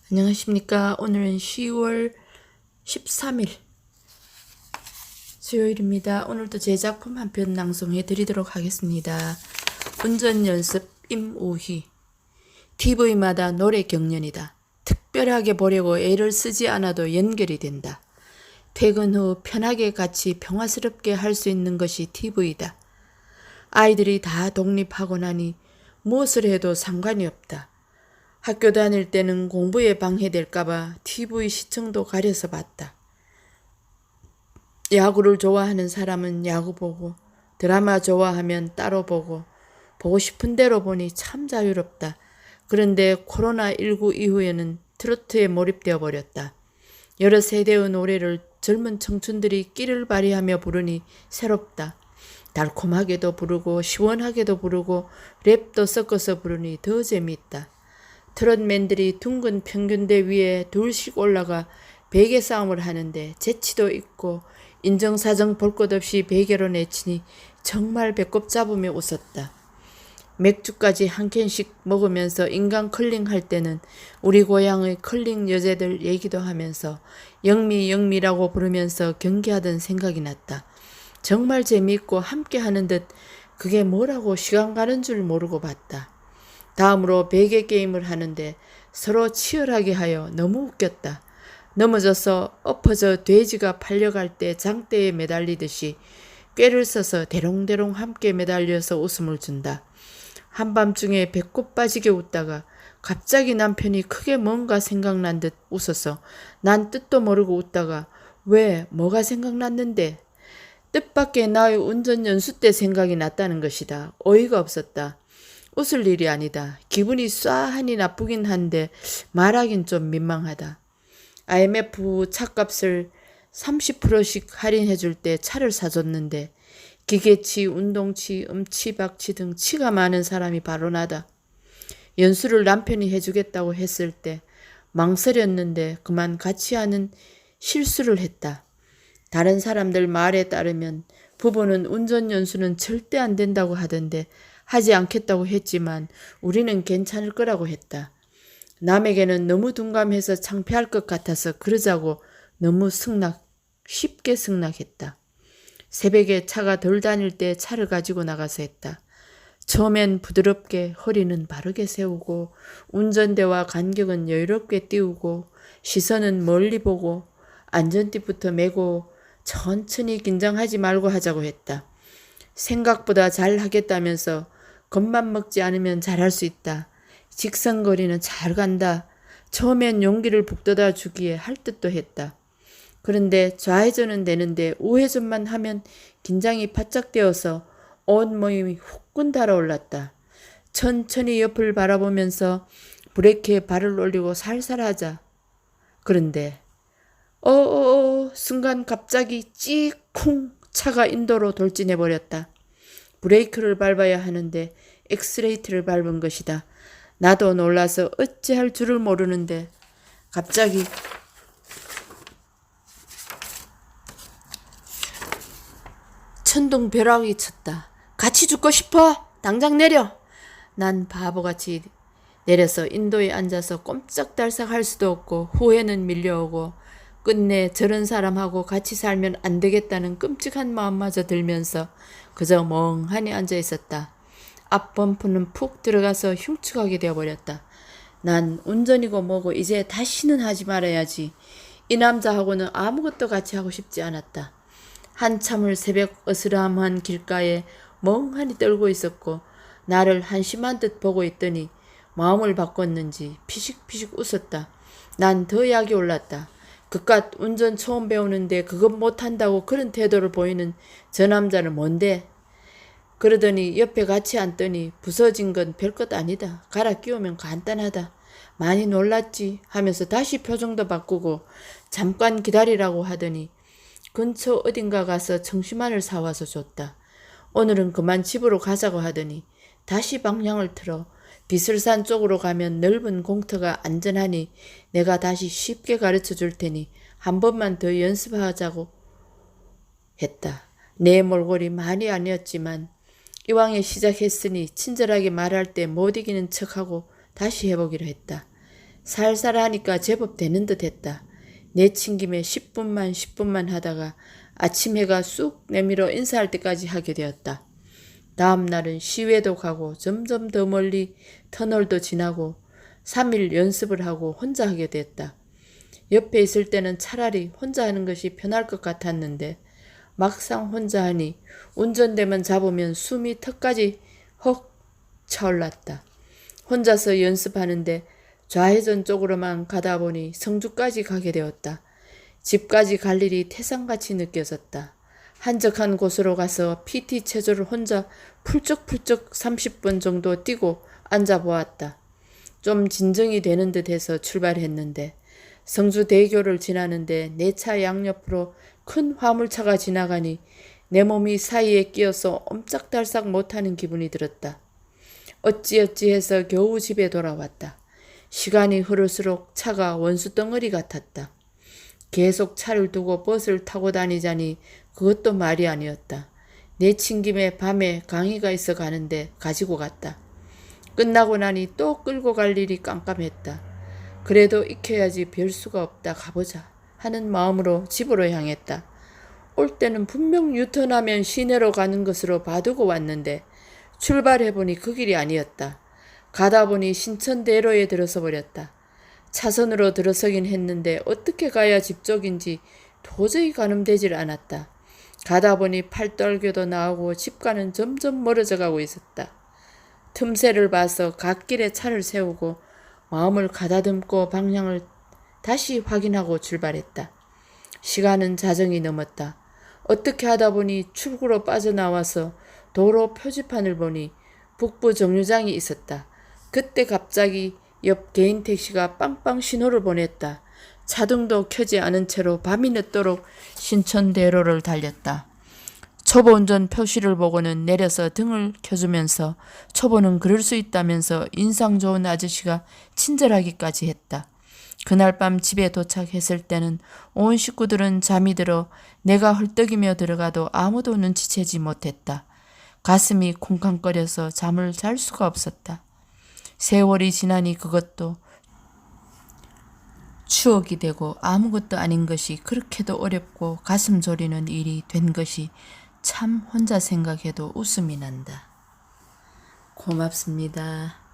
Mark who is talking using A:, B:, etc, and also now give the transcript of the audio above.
A: 안녕하십니까. 오늘은 10월 13일 수요일입니다. 오늘도 제 작품 한 편 낭송해 드리도록 하겠습니다. 운전연습 임오희. TV마다 노래 경연이다. 특별하게 보려고 애를 쓰지 않아도 연결이 된다. 퇴근 후 편하게 같이 평화스럽게 할 수 있는 것이 TV다. 아이들이 다 독립하고 나니 무엇을 해도 상관이 없다. 학교 다닐 때는 공부에 방해될까봐 TV 시청도 가려서 봤다. 야구를 좋아하는 사람은 야구 보고, 드라마 좋아하면 따로 보고, 보고 싶은 대로 보니 참 자유롭다. 그런데 코로나19 이후에는 트로트에 몰입되어 버렸다. 여러 세대의 노래를 젊은 청춘들이 끼를 발휘하며 부르니 새롭다. 달콤하게도 부르고 시원하게도 부르고 랩도 섞어서 부르니 더 재미있다. 트롯맨들이 둥근 평균대 위에 둘씩 올라가 베개 싸움을 하는데 재치도 있고 인정사정 볼 것 없이 베개로 내치니 정말 배꼽 잡으며 웃었다. 맥주까지 한 캔씩 먹으면서 인간 컬링 할 때는 우리 고향의 컬링 여자들 얘기도 하면서 영미라고 부르면서 경기하던 생각이 났다. 정말 재미있고 함께 하는 듯 그게 뭐라고 시간 가는 줄 모르고 봤다. 다음으로 베개 게임을 하는데 서로 치열하게 하여 너무 웃겼다. 넘어져서 엎어져 돼지가 팔려갈 때 장대에 매달리듯이 꾀를 써서 대롱대롱 함께 매달려서 웃음을 준다. 한밤중에 배꼽 빠지게 웃다가 갑자기 남편이 크게 뭔가 생각난 듯 웃어서 난 뜻도 모르고 웃다가 왜 뭐가 생각났는데? 뜻밖의 나의 운전 연수 때 생각이 났다는 것이다. 어이가 없었다. 웃을 일이 아니다. 기분이 쏴하니 나쁘긴 한데 말하긴 좀 민망하다. IMF 차값을 30%씩 할인해 줄 때 차를 사줬는데 기계치, 운동치, 음치박치 등 치가 많은 사람이 바로 나다. 연수를 남편이 해주겠다고 했을 때 망설였는데 그만 같이 하는 실수를 했다. 다른 사람들 말에 따르면 부부는 운전 연수는 절대 안 된다고 하던데 하지 않겠다고 했지만 우리는 괜찮을 거라고 했다. 남에게는 너무 둔감해서 창피할 것 같아서 그러자고 너무 쉽게 승낙했다. 새벽에 차가 덜 다닐 때 차를 가지고 나가서 했다. 처음엔 부드럽게 허리는 바르게 세우고 운전대와 간격은 여유롭게 띄우고 시선은 멀리 보고 안전띠부터 매고 천천히 긴장하지 말고 하자고 했다. 생각보다 잘 하겠다면서 겁만 먹지 않으면 잘할 수 있다. 직선거리는 잘 간다. 처음엔 용기를 북돋아 주기에 할 듯도 했다. 그런데 좌회전은 되는데 우회전만 하면 긴장이 바짝 되어서 온몸이 후끈 달아올랐다. 천천히 옆을 바라보면서 브레이크에 발을 올리고 살살 하자. 그런데 순간 갑자기 찌쿵 차가 인도로 돌진해버렸다. 브레이크를 밟아야 하는데 엑스레이트를 밟은 것이다. 나도 놀라서 어찌할 줄을 모르는데 갑자기 천둥벼락이 쳤다. 같이 죽고 싶어? 당장 내려! 난 바보같이 내려서 인도에 앉아서 꼼짝달싹 할 수도 없고 후회는 밀려오고 끝내 저런 사람하고 같이 살면 안 되겠다는 끔찍한 마음마저 들면서 그저 멍하니 앉아 있었다. 앞 범프는 푹 들어가서 흉측하게 되어버렸다. 난 운전이고 뭐고 이제 다시는 하지 말아야지. 이 남자하고는 아무것도 같이 하고 싶지 않았다. 한참을 새벽 어스람한 길가에 멍하니 떨고 있었고 나를 한심한 듯 보고 있더니 마음을 바꿨는지 피식피식 웃었다. 난 더 약이 올랐다. 그깟 운전 처음 배우는데 그것 못한다고 그런 태도를 보이는 저 남자는 뭔데? 그러더니 옆에 같이 앉더니 부서진 건 별것 아니다. 갈아 끼우면 간단하다. 많이 놀랐지 하면서 다시 표정도 바꾸고 잠깐 기다리라고 하더니 근처 어딘가 가서 청심환을 사와서 줬다. 오늘은 그만 집으로 가자고 하더니 다시 방향을 틀어 비슬산 쪽으로 가면 넓은 공터가 안전하니 내가 다시 쉽게 가르쳐 줄 테니 한 번만 더 연습하자고 했다. 내 몰골이 많이 아니었지만 이왕에 시작했으니 친절하게 말할 때 못 이기는 척하고 다시 해보기로 했다. 살살 하니까 제법 되는 듯 했다. 내친김에 10분만 하다가 아침 해가 쑥 내밀어 인사할 때까지 하게 되었다. 다음 날은 시외도 가고 점점 더 멀리 터널도 지나고 3일 연습을 하고 혼자 하게 됐다. 옆에 있을 때는 차라리 혼자 하는 것이 편할 것 같았는데 막상 혼자 하니 운전대만 잡으면 숨이 턱까지 헉 차올랐다. 혼자서 연습하는데 좌회전 쪽으로만 가다 보니 성주까지 가게 되었다. 집까지 갈 일이 태산같이 느껴졌다. 한적한 곳으로 가서 PT 체조를 혼자 풀쩍풀쩍 30분 정도 뛰고 앉아보았다. 좀 진정이 되는 듯해서 출발했는데 성주대교를 지나는데 내 차 양옆으로 큰 화물차가 지나가니 내 몸이 사이에 끼어서 옴짝달싹 못하는 기분이 들었다. 어찌어찌 해서 겨우 집에 돌아왔다. 시간이 흐를수록 차가 원수덩어리 같았다. 계속 차를 두고 버스를 타고 다니자니 그것도 말이 아니었다. 내친김에 밤에 강의가 있어 가는데 가지고 갔다. 끝나고 나니 또 끌고 갈 일이 깜깜했다. 그래도 익혀야지 별 수가 없다. 가보자 하는 마음으로 집으로 향했다. 올 때는 분명 유턴하면 시내로 가는 것으로 봐두고 왔는데 출발해보니 그 길이 아니었다. 가다 보니 신천대로에 들어서 버렸다. 차선으로 들어서긴 했는데 어떻게 가야 집 쪽인지 도저히 가늠되질 않았다. 가다 보니 팔떨교도 나오고 집과는 점점 멀어져 가고 있었다. 틈새를 봐서 갓길에 차를 세우고 마음을 가다듬고 방향을 다시 확인하고 출발했다. 시간은 자정이 넘었다. 어떻게 하다 보니 출구로 빠져나와서 도로 표지판을 보니 북부 정류장이 있었다. 그때 갑자기 옆 개인 택시가 빵빵 신호를 보냈다. 차등도 켜지 않은 채로 밤이 늦도록 신천대로를 달렸다. 초보 운전 표시를 보고는 내려서 등을 켜주면서 초보는 그럴 수 있다면서 인상 좋은 아저씨가 친절하기까지 했다. 그날 밤 집에 도착했을 때는 온 식구들은 잠이 들어 내가 헐떡이며 들어가도 아무도 눈치채지 못했다. 가슴이 쿵쾅거려서 잠을 잘 수가 없었다. 세월이 지나니 그것도 추억이 되고 아무것도 아닌 것이 그렇게도 어렵고 가슴 졸이는 일이 된 것이 참 혼자 생각해도 웃음이 난다. 고맙습니다.